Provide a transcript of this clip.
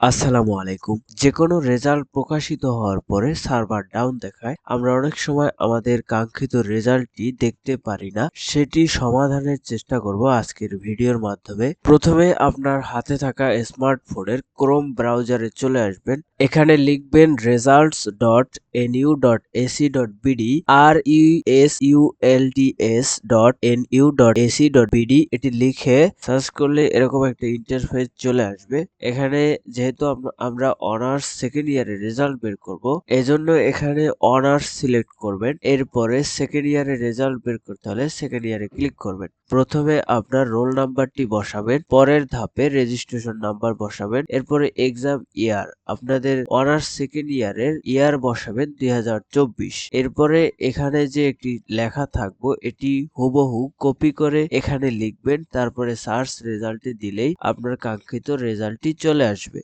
আসসালামু আলাইকুম। যেকোনো রেজাল্ট প্রকাশিত হওয়ার পরে সার্ভার ডাউন দেখায়। আমরা অনেক সময় আমাদের কাঙ্ক্ষিত রেজাল্টটি দেখতে পারি না। সেটি সমাধানের চেষ্টা করব আজকের ভিডিওর মাধ্যমে। প্রথমে আপনার হাতে থাকা স্মার্টফোনের ক্রোম ব্রাউজারে চলে আসবেন। এখানে লিখবেন results.nu.ac.bd results.nu.ac.bd এটি লিখে সার্চ করলে এরকম একটা ইন্টারফেস চলে আসবে। এখানে যেহেতু আমরা অনার্স সেকেন্ড ইয়ারের রেজাল্ট বের করব, এজন্য এখানে অনার্স সিলেক্ট করবেন। এরপরে সেকেন্ড ইয়ারের রেজাল্ট বের করতে হলে সেকেন্ড ইয়ারে ক্লিক করবেন। প্রথমে আপনার রোল নাম্বারটি বসাবেন, পরের ধাপে রেজিস্ট্রেশন নাম্বার বসাবেন, এরপরে এক্সাম ইয়ার আপনাদের অনার্স সেকেন্ড ইয়ারের ইয়ার বসাবেন 2024। এরপরে এখানে যে একটি লেখা থাকবো এটি হুবহু কপি করে এখানে লিখবেন, তারপরে সার্চ রেজাল্টে দিলেই আপনার কাঙ্ক্ষিত রেজাল্টটি চলে আসবে।